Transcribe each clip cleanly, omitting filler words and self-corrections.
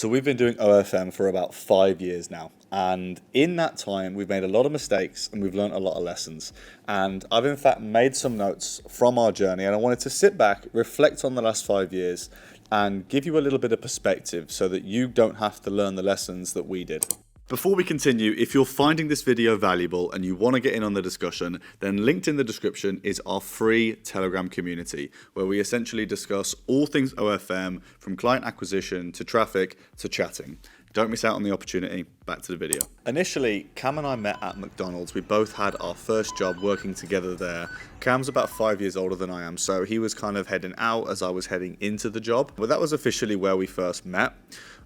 So we've been doing OFM for about 5 years now. And in that time, we've made a lot of mistakes and we've learned a lot of lessons. And I've in fact made some notes from our journey, and I wanted to sit back, reflect on the last 5 years, and give you a little bit of perspective so that you don't have to learn the lessons that we did. Before we continue, if you're finding this video valuable and you want to get in on the discussion, then linked in the description is our free Telegram community, where we essentially discuss all things OFM, from client acquisition to traffic to chatting. Don't miss out on the opportunity. Back to the video. Initially, Cam and I met at McDonald's. We both had our first job working together there. Cam's about 5 years older than I am, so he was kind of heading out as I was heading into the job. But that was officially where we first met.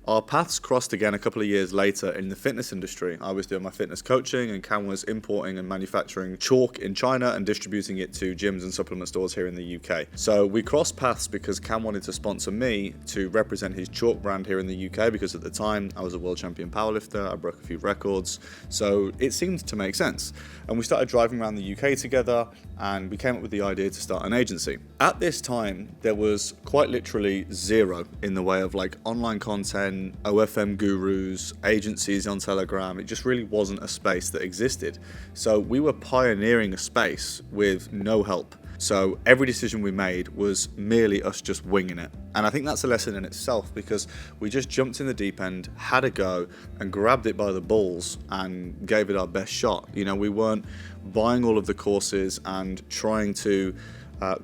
Our paths crossed again a couple of years later in the fitness industry. I was doing my fitness coaching and Cam was importing and manufacturing chalk in China and distributing it to gyms and supplement stores here in the UK. So we crossed paths because Cam wanted to sponsor me to represent his chalk brand here in the UK, because at the time I was a world champion powerlifter, I broke a few records, so it seemed to make sense. And we started driving around the UK together and we came up with the idea to start an agency. At this time, there was quite literally zero in the way of like online content, OFM gurus, agencies on Telegram. It just really wasn't a space that existed. So we were pioneering a space with no help. So every decision we made was merely us just winging it. And I think that's a lesson in itself, because we just jumped in the deep end, had a go, and grabbed it by the balls and gave it our best shot. You know, we weren't buying all of the courses and trying to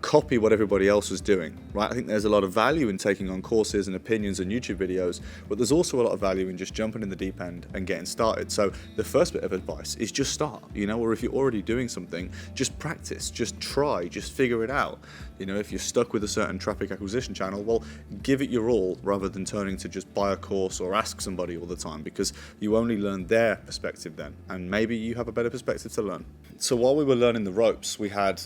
copy what everybody else was doing, right? I think there's a lot of value in taking on courses and opinions and YouTube videos, but there's also a lot of value in just jumping in the deep end and getting started. So the first bit of advice is just start, you know, or if you're already doing something, just practice, just try, just figure it out. You know, if you're stuck with a certain traffic acquisition channel, well, give it your all rather than turning to just buy a course or ask somebody all the time, because you only learn their perspective then, and maybe you have a better perspective to learn. So while we were learning the ropes, we had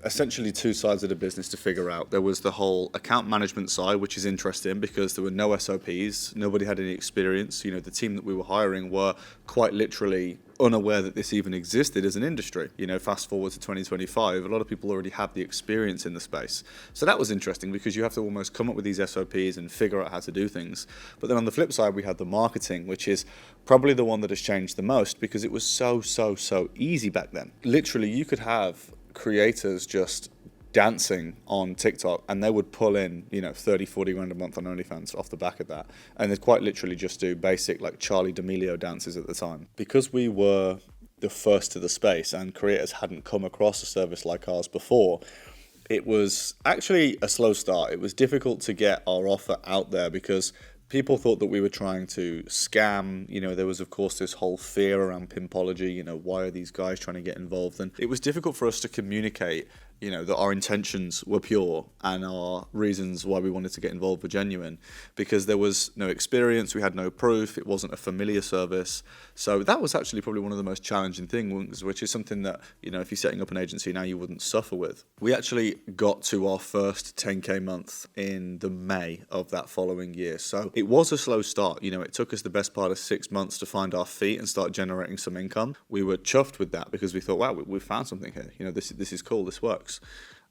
essentially two sides of the business to figure out. There was the whole account management side, which is interesting because there were no SOPs, nobody had any experience. You know, the team that we were hiring were quite literally unaware that this even existed as an industry. You know, fast forward to 2025, a lot of people already have the experience in the space. So that was interesting because you have to almost come up with these SOPs and figure out how to do things. But then on the flip side, we had the marketing, which is probably the one that has changed the most, because it was so easy back then. Literally, you could have creators just dancing on TikTok and they would pull in, you know, 30-40 grand a month on OnlyFans off the back of that, and they'd quite literally just do basic like Charli D'Amelio dances at the time. Because we were the first to the space and creators hadn't come across a service like ours before, it was actually a slow start. It was difficult to get our offer out there because people thought that we were trying to scam. You know, there was, of course, this whole fear around pimpology. You know, why are these guys trying to get involved? And it was difficult for us to communicate, you know, that our intentions were pure and our reasons why we wanted to get involved were genuine, because there was no experience, we had no proof, it wasn't a familiar service. So that was actually probably one of the most challenging things, which is something that, you know, if you're setting up an agency now, you wouldn't suffer with. We actually got to our first 10K month in the May of that following year. So it was a slow start. You know, it took us the best part of 6 months to find our feet and start generating some income. We were chuffed with that because we thought, wow, we found something here. You know, this is cool, this works.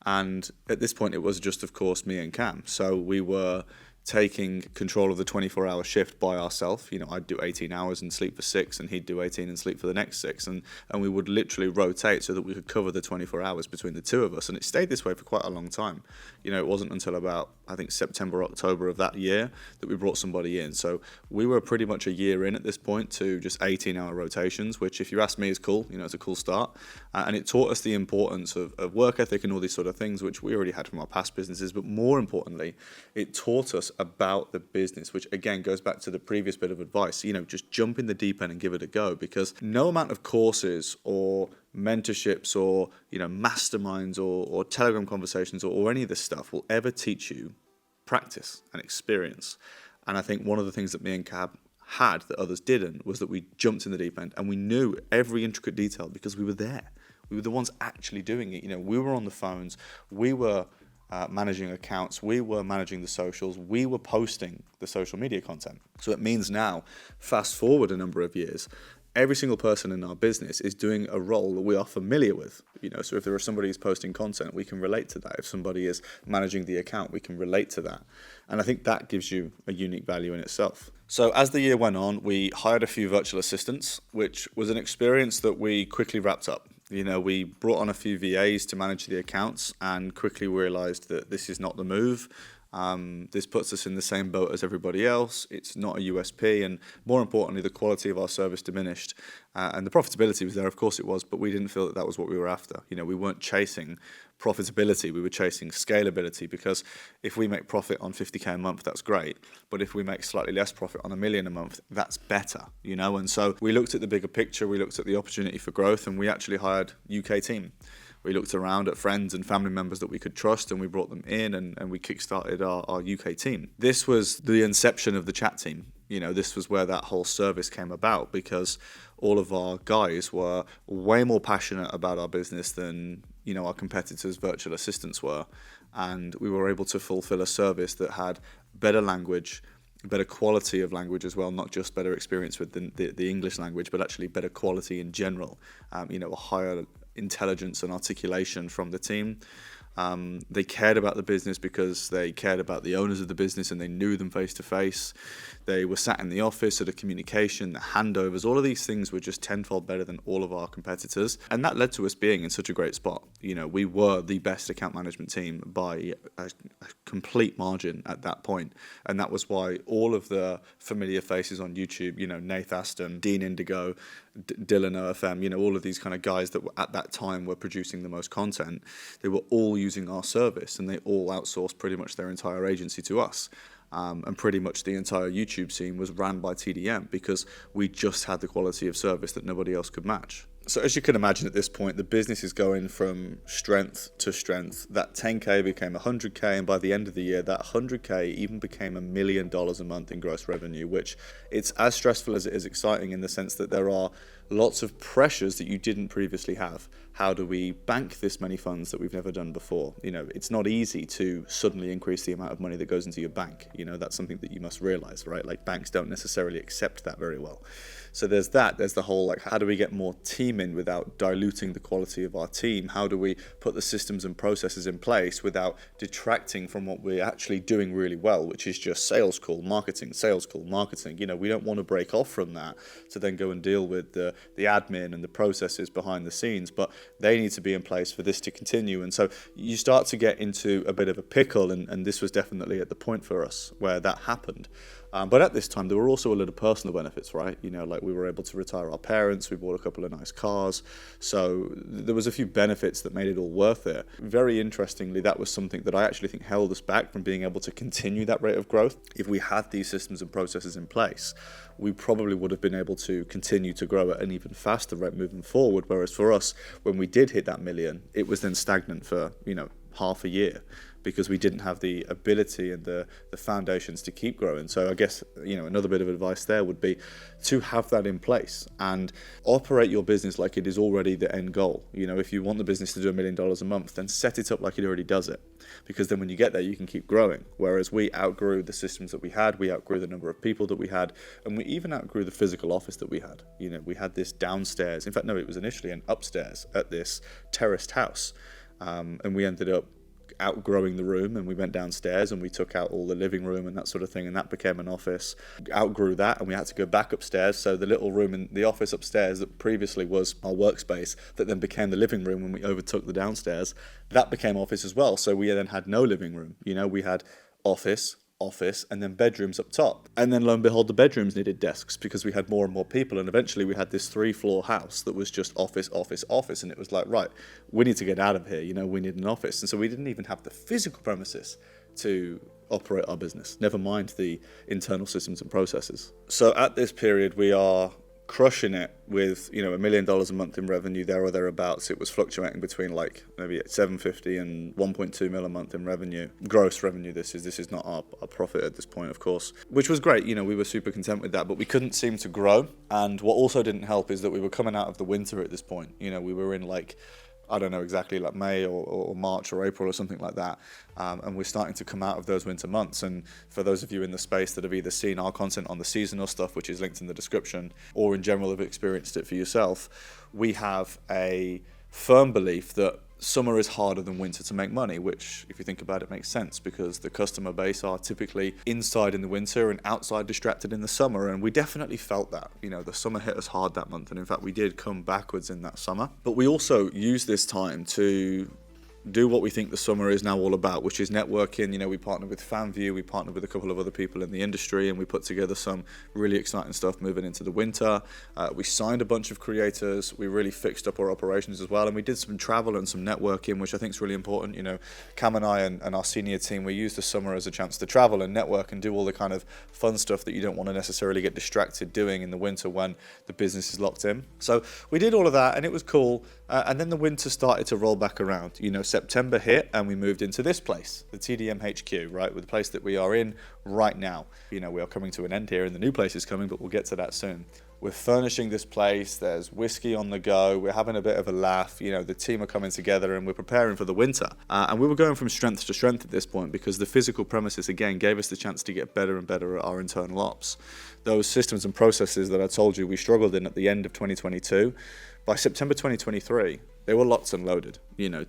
And at this point, it was just, of course, me and Cam. So we were taking control of the 24-hour shift by ourselves. You know, I'd do 18 hours and sleep for 6, and he'd do 18 and sleep for the next 6. And we would literally rotate so that we could cover the 24 hours between the two of us. And it stayed this way for quite a long time. You know, it wasn't until about, I think, September, October of that year that we brought somebody in. So we were pretty much a year in at this point to just 18-hour rotations, which, if you ask me, is cool. You know, it's a cool start. And it taught us the importance of work ethic and all these sort of things, which we already had from our past businesses. But more importantly, it taught us about the business, which again goes back to the previous bit of advice. You know, just jump in the deep end and give it a go, because no amount of courses or mentorships or, you know, masterminds or Telegram conversations or any of this stuff will ever teach you practice and experience. And I think one of the things that me and Cab had that others didn't was that we jumped in the deep end and we knew every intricate detail because we were there. We were the ones actually doing it. You know, we were on the phones, we were managing accounts, we were managing the socials, we were posting the social media content. So it means now, fast forward a number of years, every single person in our business is doing a role that we are familiar with. So if there is somebody who's posting content, we can relate to that. If somebody is managing the account, we can relate to that. And I think that gives you a unique value in itself. So as the year went on, we hired a few virtual assistants, which was an experience that we quickly wrapped up. We brought on a few VAs to manage the accounts and quickly realized that this is not the move. This puts us in the same boat as everybody else. It's not a USP, and more importantly, the quality of our service diminished. And the profitability was there, of course it was, but we didn't feel that that was what we were after. We weren't chasing profitability, we were chasing scalability, because if we make profit on 50k a month, that's great. But if we make slightly less profit on $1 million a month, that's better, And so we looked at the bigger picture, we looked at the opportunity for growth, and we actually hired UK team. We looked around at friends and family members that we could trust, and we brought them in, and we kickstarted our UK team. This was the inception of the chat team. This was where that whole service came about, because all of our guys were way more passionate about our business than, our competitors' virtual assistants were. And we were able to fulfill a service that had better language, better quality of language as well, not just better experience with the English language, but actually better quality in general, a higher intelligence and articulation from the team. They cared about the business because they cared about the owners of the business and they knew them face to face. They were sat in the office, so the communication, the handovers, all of these things were just tenfold better than all of our competitors. And that led to us being in such a great spot. We were the best account management team by a complete margin at that point. And that was why all of the familiar faces on YouTube, Nath Aston, Dean Indigo, Dylan OFM, all of these kind of guys that were at that time were producing the most content, they were all using our service, and they all outsourced pretty much their entire agency to us. And pretty much the entire YouTube scene was ran by TDM because we just had the quality of service that nobody else could match. So as you can imagine at this point, the business is going from strength to strength. That 10K became 100K, and by the end of the year, that 100K even became $1 million a month in gross revenue, which it's as stressful as it is exciting, in the sense that there are lots of pressures that you didn't previously have. How do we bank this many funds that we've never done before? It's not easy to suddenly increase the amount of money that goes into your bank. That's something that you must realize, right? Like, banks don't necessarily accept that very well. So there's that. There's the whole, how do we get more team in without diluting the quality of our team? How do we put the systems and processes in place without detracting from what we're actually doing really well, which is just sales call marketing, sales call marketing. We don't want to break off from that to then go and deal with the admin and the processes behind the scenes, but they need to be in place for this to continue. And so you start to get into a bit of a pickle, and this was definitely at the point for us where that happened. But at this time, there were also a lot of personal benefits, right? Like, we were able to retire our parents, we bought a couple of nice cars. So there was a few benefits that made it all worth it. Very interestingly, that was something that I actually think held us back from being able to continue that rate of growth. If we had these systems and processes in place, we probably would have been able to continue to grow at an even faster rate moving forward. Whereas for us, when we did hit that million, it was then stagnant for, half a year, because we didn't have the ability and the foundations to keep growing. So I guess, another bit of advice there would be to have that in place and operate your business like it is already the end goal. If you want the business to do $1 million a month, then set it up like it already does it, because then when you get there, you can keep growing. Whereas we outgrew the systems that we had, we outgrew the number of people that we had, and we even outgrew the physical office that we had. We had this downstairs. In fact, no, it was initially an upstairs at this terraced house. And we ended up outgrowing the room, and we went downstairs and we took out all the living room and that sort of thing, and that became an office. Outgrew that, and we had to go back upstairs. So the little room in the office upstairs that previously was our workspace, that then became the living room when we overtook the downstairs, that became office as well. So we then had no living room. We had office, and then bedrooms up top. And then lo and behold, the bedrooms needed desks because we had more and more people. And eventually we had this 3-floor house that was just office. And it was like, right, we need to get out of here. We need an office. And so we didn't even have the physical premises to operate our business, never mind the internal systems and processes. So at this period, we are crushing it with $1 million a month in revenue, there or thereabouts. It was fluctuating between like maybe 750 and 1.2 mil a month in revenue, gross revenue. This is not our profit at this point, of course, which was great. We were super content with that, but we couldn't seem to grow. And what also didn't help is that we were coming out of the winter at this point. We were in like I don't know exactly, like May or March or April or something like that. And we're starting to come out of those winter months. And for those of you in the space that have either seen our content on the seasonal stuff, which is linked in the description, or in general have experienced it for yourself, we have a firm belief that summer is harder than winter to make money, which, if you think about it, makes sense because the customer base are typically inside in the winter and outside distracted in the summer. And we definitely felt that. The summer hit us hard that month. And in fact, we did come backwards in that summer. But we also use this time to do what we think the summer is now all about, which is networking. We partnered with FanView, we partnered with a couple of other people in the industry, and we put together some really exciting stuff moving into the winter. We signed a bunch of creators, we really fixed up our operations as well, and we did some travel and some networking, which I think is really important. Cam and I and our senior team, we used the summer as a chance to travel and network and do all the kind of fun stuff that you don't want to necessarily get distracted doing in the winter when the business is locked in. So we did all of that, and it was cool. And then the winter started to roll back around. September hit and we moved into this place, the TDM HQ, right? With the place that we are in right now. We are coming to an end here and the new place is coming, but we'll get to that soon. We're furnishing this place, there's whiskey on the go, we're having a bit of a laugh, the team are coming together and we're preparing for the winter. And we were going from strength to strength at this point because the physical premises, again, gave us the chance to get better and better at our internal ops. Those systems and processes that I told you we struggled in at the end of 2022, by September 2023, they were locked and loaded.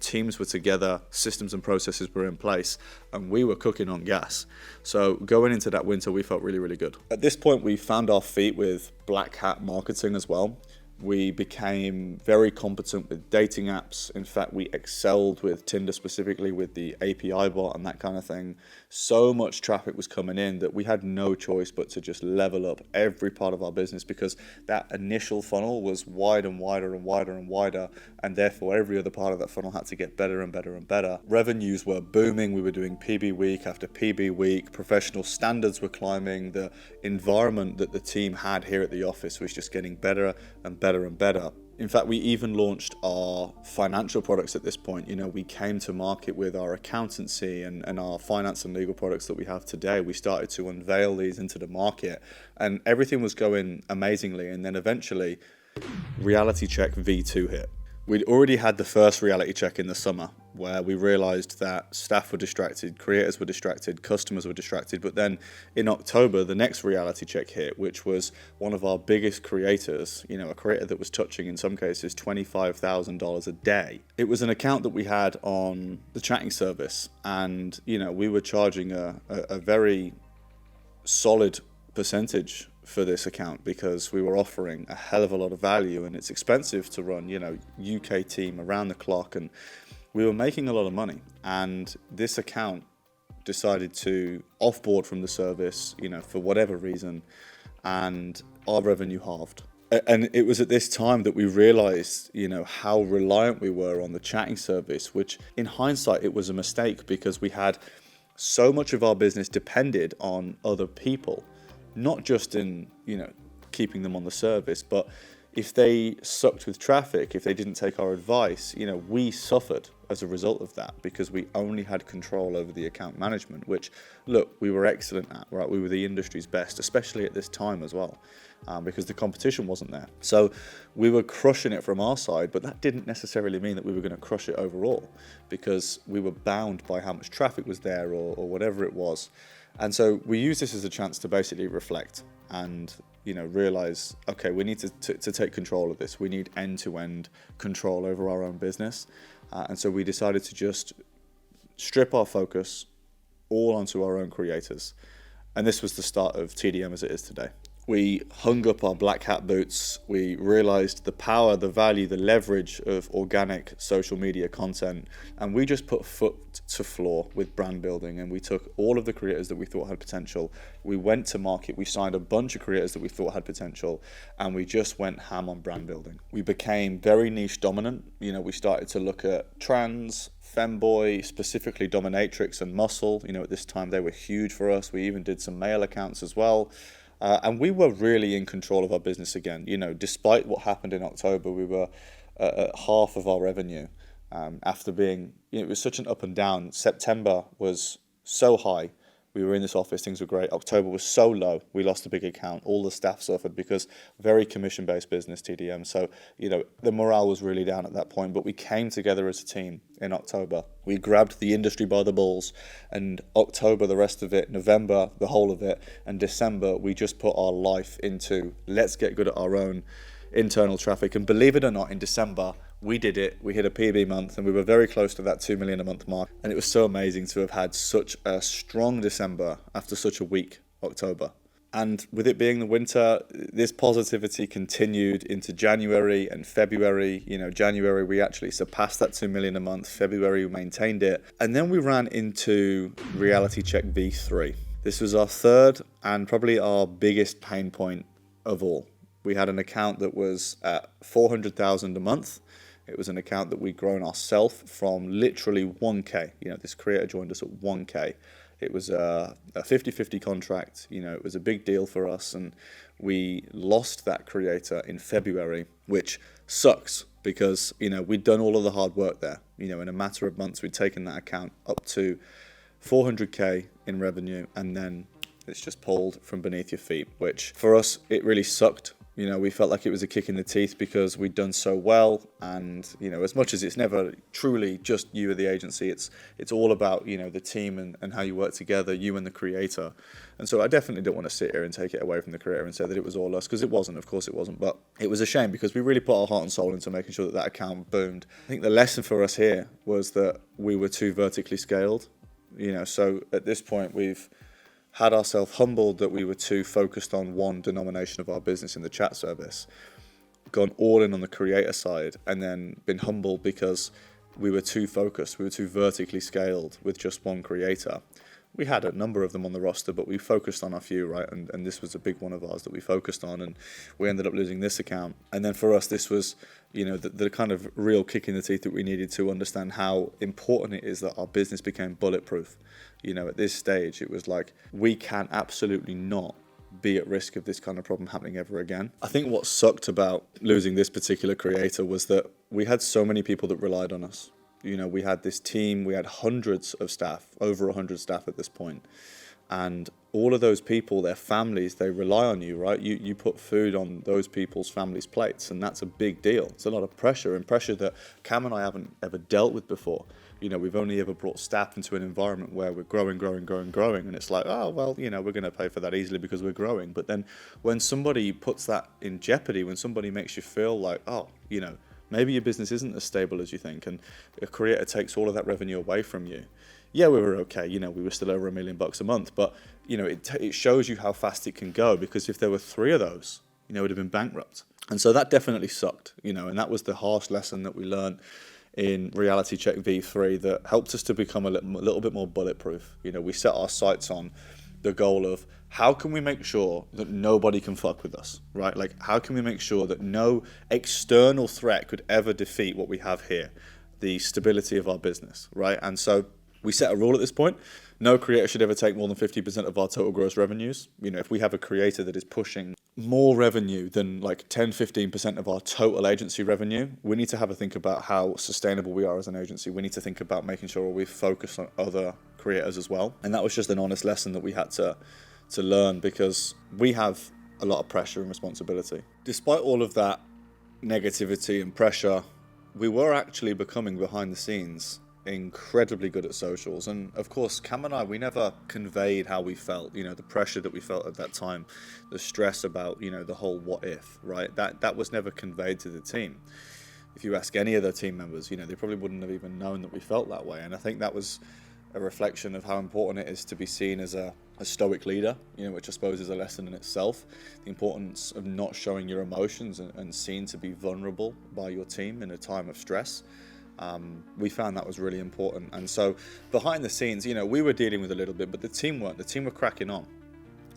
Teams were together, systems and processes were in place, and we were cooking on gas. So going into that winter, we felt really, really good. At this point, we found our feet with Blackhat marketing as well. We became very competent with dating apps. In fact, we excelled with Tinder, specifically with the API bot and that kind of thing. So much traffic was coming in that we had no choice but to just level up every part of our business because that initial funnel was wide and wider and wider and wider, and therefore every other part of that funnel had to get better and better and better. Revenues were booming. We were doing PB week after PB week. Professional standards were climbing. The environment that the team had here at the office was just getting better and better and better. In fact, we even launched our financial products at this point. We came to market with our accountancy and our finance and legal products that we have today. We started to unveil these into the market and everything was going amazingly. And then eventually, reality check V2 hit. We'd already had the first reality check in the summer where we realized that staff were distracted, creators were distracted, customers were distracted. But then in October, the next reality check hit, which was one of our biggest creators, a creator that was touching, in some cases, $25,000 a day. It was an account that we had on the chatting service. And, we were charging a very solid percentage for this account because we were offering a hell of a lot of value, and it's expensive to run, UK team around the clock, and we were making a lot of money. And this account decided to offboard from the service, for whatever reason, and our revenue halved. And it was at this time that we realized, how reliant we were on the chatting service, which in hindsight, it was a mistake because we had so much of our business depended on other people. Not just in, keeping them on the service, but if they sucked with traffic, if they didn't take our advice, we suffered as a result of that because we only had control over the account management, which, look, we were excellent at, right? We were the industry's best, especially at this time as well, because the competition wasn't there. So we were crushing it from our side, but that didn't necessarily mean that we were going to crush it overall because we were bound by how much traffic was there or whatever it was. And so we use this as a chance to basically reflect and, realize, okay, we need to take control of this. We need end-to-end control over our own business. And so we decided to just strip our focus all onto our own creators. And this was the start of TDM as it is today. We hung up our Blackhat boots. We realized the power, the value, the leverage of organic social media content. And we just put foot to floor with brand building. And we took all of the creators that we thought had potential. We went to market. We signed a bunch of creators that we thought had potential. And we just went ham on brand building. We became very niche dominant. We started to look at trans, femboy, specifically dominatrix and muscle. At this time, they were huge for us. We even did some male accounts as well. And we were really in control of our business again. Despite what happened in October, we were at half of our revenue after being, it was such an up and down. September was so high. We were in this office, things were great. October was so low, we lost a big account. All the staff suffered because very commission-based business, TDM. So, the morale was really down at that point, but we came together as a team in October. We grabbed the industry by the balls, and October, the rest of it, November, the whole of it, and December, we just put our life into let's get good at our own internal traffic. And believe it or not, in December, we did it. We hit a PB month, and we were very close to that 2 million a month mark. And it was so amazing to have had such a strong December after such a weak October. And with it being the winter, this positivity continued into January and February. January, we actually surpassed that 2 million a month. February, we maintained it. And then we ran into Reality Check V3. This was our third and probably our biggest pain point of all. We had an account that was at 400,000 a month. It was an account that we'd grown ourselves from literally 1K. This creator joined us at 1K. It was a 50-50 contract. It was a big deal for us, and we lost that creator in February, which sucks because, we'd done all of the hard work there. In a matter of months, we'd taken that account up to 400K in revenue, and then it's just pulled from beneath your feet, which for us, it really sucked. We felt like it was a kick in the teeth because we'd done so well, and as much as it's never truly just you or the agency, it's all about the team and how you work together, you and the creator. And so I definitely don't want to sit here and take it away from the creator and say that it was all us, because it wasn't. Of course it wasn't, but it was a shame because we really put our heart and soul into making sure that account boomed. I think the lesson for us here was that we were too vertically scaled. So at this point we've had ourselves humbled that we were too focused on one denomination of our business in the chat service, gone all in on the creator side, and then been humbled because we were too focused, we were too vertically scaled with just one creator. We had a number of them on the roster, but we focused on a few, right? And this was a big one of ours that we focused on, and we ended up losing this account. And then for us, this was, the kind of real kick in the teeth that we needed to understand how important it is that our business became bulletproof. At this stage, it was like, we can absolutely not be at risk of this kind of problem happening ever again. I think what sucked about losing this particular creator was that we had so many people that relied on us. We had this team, we had hundreds of staff, over 100 staff at this point. And all of those people, their families, they rely on you, right? You put food on those people's families' plates, and that's a big deal. It's a lot of pressure, and pressure that Cam and I haven't ever dealt with before. We've only ever brought staff into an environment where we're growing, and it's like, oh, well, we're going to pay for that easily because we're growing. But then when somebody puts that in jeopardy, when somebody makes you feel like, oh, maybe your business isn't as stable as you think, and a creator takes all of that revenue away from you. Yeah, we were okay. We were still over $1 million a month, but it shows you how fast it can go, because if there were 3 of those, it would have been bankrupt. And so that definitely sucked, and that was the harsh lesson that we learned in Reality Check V3 that helped us to become a little bit more bulletproof. We set our sights on the goal of how can we make sure that nobody can fuck with us, right? Like, how can we make sure that no external threat could ever defeat what we have here, the stability of our business, right? And so we set a rule at this point. No creator should ever take more than 50% of our total gross revenues. If we have a creator that is pushing more revenue than like 10-15% of our total agency revenue, we need to have a think about how sustainable we are as an agency. We need to think about making sure we focus on other creators as well. And that was just an honest lesson that we had to learn, because we have a lot of pressure and responsibility. Despite all of that negativity and pressure, we were actually becoming, behind the scenes, incredibly good at socials. And of course, Cam and I, we never conveyed how we felt, the pressure that we felt at that time, the stress about, the whole what if, right? That was never conveyed to the team. If you ask any of the team members, they probably wouldn't have even known that we felt that way. And I think that was a reflection of how important it is to be seen as a stoic leader, which I suppose is a lesson in itself. The importance of not showing your emotions and seen to be vulnerable by your team in a time of stress. We found that was really important. And so behind the scenes, we were dealing with a little bit, but the team weren't. The team were cracking on.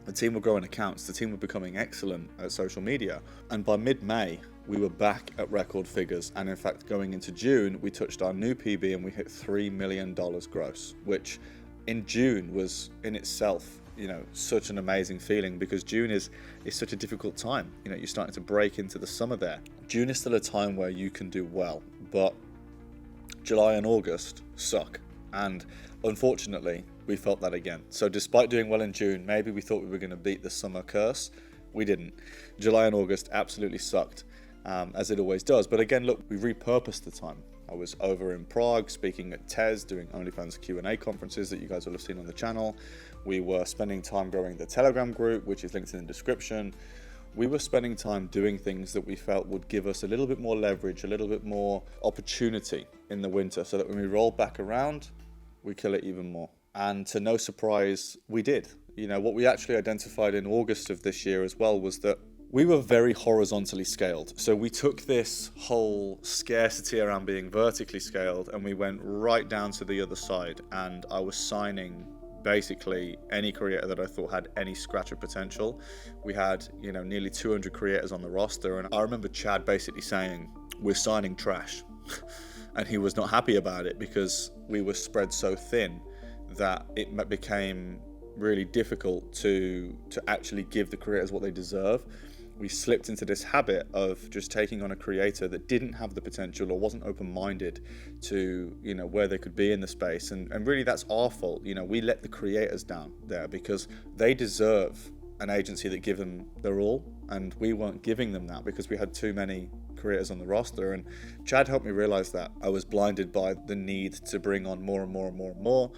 The team were growing accounts. The team were becoming excellent at social media. And by mid-May, we were back at record figures. And in fact, going into June, we touched our new PB and we hit $3 million gross, which in June was in itself, such an amazing feeling, because June is such a difficult time. You're starting to break into the summer there. June is still a time where you can do well, but July and August suck. And unfortunately, we felt that again. So despite doing well in June, maybe we thought we were going to beat the summer curse. We didn't. July and August absolutely sucked, as it always does. But again, look, we repurposed the time. I was over in Prague speaking at TES, doing OnlyFans Q&A conferences that you guys will have seen on the channel. We were spending time growing the Telegram group, which is linked in the description. We were spending time doing things that we felt would give us a little bit more leverage, a little bit more opportunity in the winter, so that when we roll back around, we kill it even more. And to no surprise, we did. You know, what we actually identified in August of this year as well was that we were very horizontally scaled. So we took this whole scarcity around being vertically scaled and we went right down to the other side. And I was signing basically any creator that I thought had any scratch of potential. We had, nearly 200 creators on the roster. And I remember Chad basically saying, we're signing trash. And he was not happy about it because we were spread so thin that it became really difficult to actually give the creators what they deserve. We slipped into this habit of just taking on a creator that didn't have the potential or wasn't open-minded to, where they could be in the space. And really that's our fault. We let the creators down there because they deserve an agency that give them their all, and we weren't giving them that because we had too many creators on the roster. And Chad helped me realize that. I was blinded by the need to bring on more and more and more and more.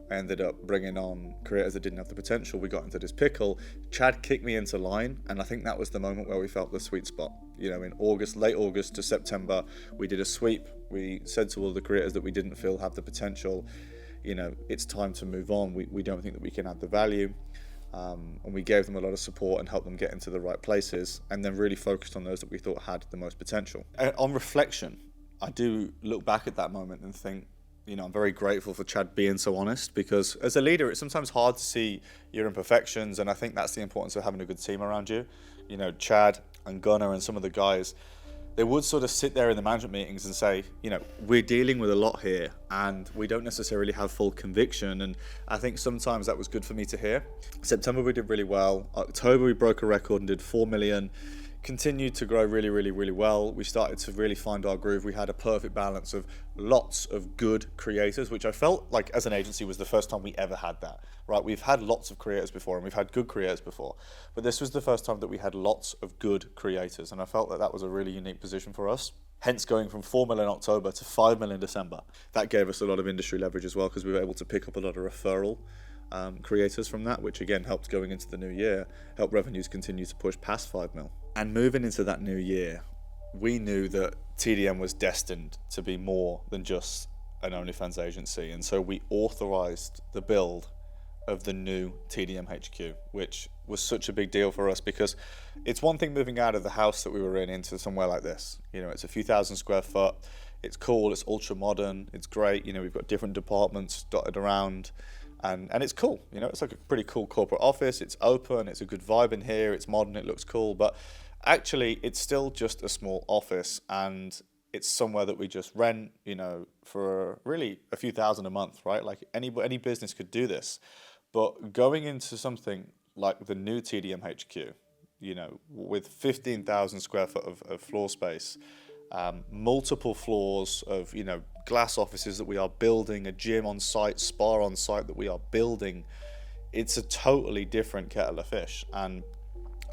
I ended up bringing on creators that didn't have the potential. We got into this pickle. Chad kicked me into line, and I think that was the moment where we felt the sweet spot. In August, late August to September, we did a sweep. We said to all the creators that we didn't feel have the potential, it's time to move on. We don't think that we can add the value. And we gave them a lot of support and helped them get into the right places, and then really focused on those that we thought had the most potential. And on reflection, I do look back at that moment and think, I'm very grateful for Chad being so honest, because as a leader, it's sometimes hard to see your imperfections. And I think that's the importance of having a good team around you. Chad and Gunnar and some of the guys, they would sort of sit there in the management meetings and say, we're dealing with a lot here and we don't necessarily have full conviction. And I think sometimes that was good for me to hear. September, we did really well. October, we broke a record and did 4 million. Continued to grow really, really, really well. We started to really find our groove. We had a perfect balance of lots of good creators, which I felt like as an agency was the first time we ever had that, right? We've had lots of creators before and we've had good creators before, but this was the first time that we had lots of good creators. And I felt that that was a really unique position for us. Hence going from 4 million in October to 5 million in December. That gave us a lot of industry leverage as well, because we were able to pick up a lot of referral creators from that, which again helped going into the new year, help revenues continue to push past 5 mil. And moving into that new year, we knew that TDM was destined to be more than just an OnlyFans agency. And so we authorized the build of the new TDM HQ, which was such a big deal for us, because it's one thing moving out of the house that we were in into somewhere like this. It's a few thousand square foot. It's cool. It's ultra modern. It's great. We've got different departments dotted around. And it's cool, it's like a pretty cool corporate office. It's open, it's a good vibe in here, it's modern, it looks cool, but actually it's still just a small office, and it's somewhere that we just rent, for really a few thousand a month, right? Like any business could do this. But going into something like the new TDM HQ, with 15,000 square foot of floor space, multiple floors of, glass offices that we are building, a gym on site, spa on site that we are building. It's a totally different kettle of fish. And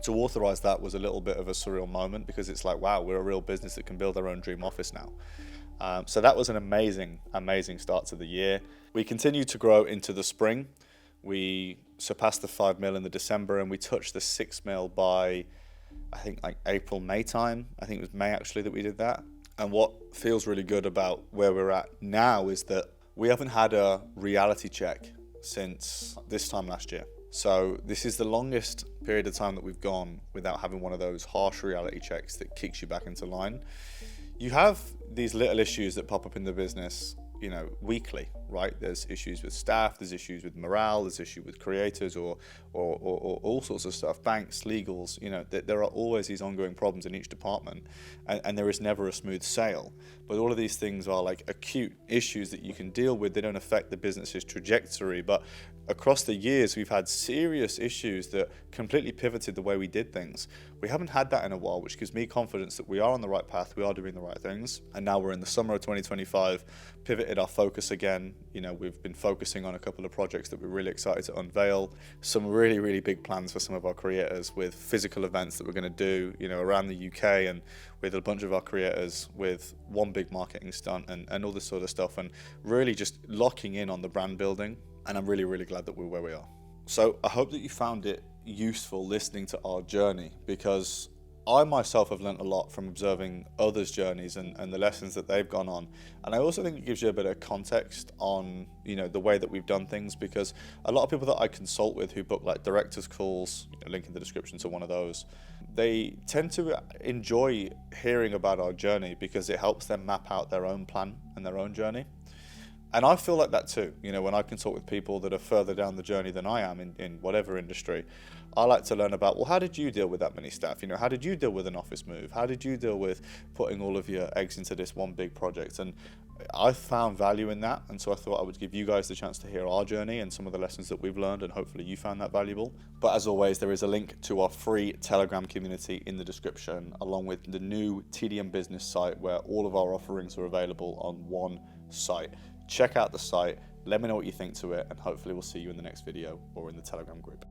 to authorize that was a little bit of a surreal moment, because it's like, wow, we're a real business that can build our own dream office now. So that was an amazing, amazing start to the year. We continued to grow into the spring. We surpassed the 5 mil in the December, and we touched the 6 mil by, I think, like April, May time. I think it was May actually that we did that. And what feels really good about where we're at now is that we haven't had a reality check since this time last year. So this is the longest period of time that we've gone without having one of those harsh reality checks that kicks you back into line. You have these little issues that pop up in the business, weekly, right? There's issues with staff, there's issues with morale, there's issues with creators or all sorts of stuff, banks, legals, there are always these ongoing problems in each department, and there is never a smooth sail. But all of these things are like acute issues that you can deal with. They don't affect the business's trajectory, but across the years, we've had serious issues that completely pivoted the way we did things. We haven't had that in a while, which gives me confidence that we are on the right path, we are doing the right things. And now we're in the summer of 2025, pivoted our focus again. We've been focusing on a couple of projects that we're really excited to unveil. Some really, really big plans for some of our creators with physical events that we're going to do, around the UK, and with a bunch of our creators with one big marketing stunt and all this sort of stuff, and really just locking in on the brand building. And I'm really, really glad that we're where we are. So I hope that you found it useful listening to our journey, because I myself have learned a lot from observing others' journeys and the lessons that they've gone on. And I also think it gives you a bit of context on, the way that we've done things, because a lot of people that I consult with who book like directors calls, link in the description to one of those, they tend to enjoy hearing about our journey because it helps them map out their own plan and their own journey. And I feel like that too. When I consult with people that are further down the journey than I am in whatever industry, I like to learn about, well, how did you deal with that many staff? How did you deal with an office move? How did you deal with putting all of your eggs into this one big project? And I found value in that. And so I thought I would give you guys the chance to hear our journey and some of the lessons that we've learned, and hopefully you found that valuable. But as always, there is a link to our free Telegram community in the description, along with the new TDM Business site where all of our offerings are available on one site. Check out the site, let me know what you think to it, and hopefully we'll see you in the next video or in the Telegram group.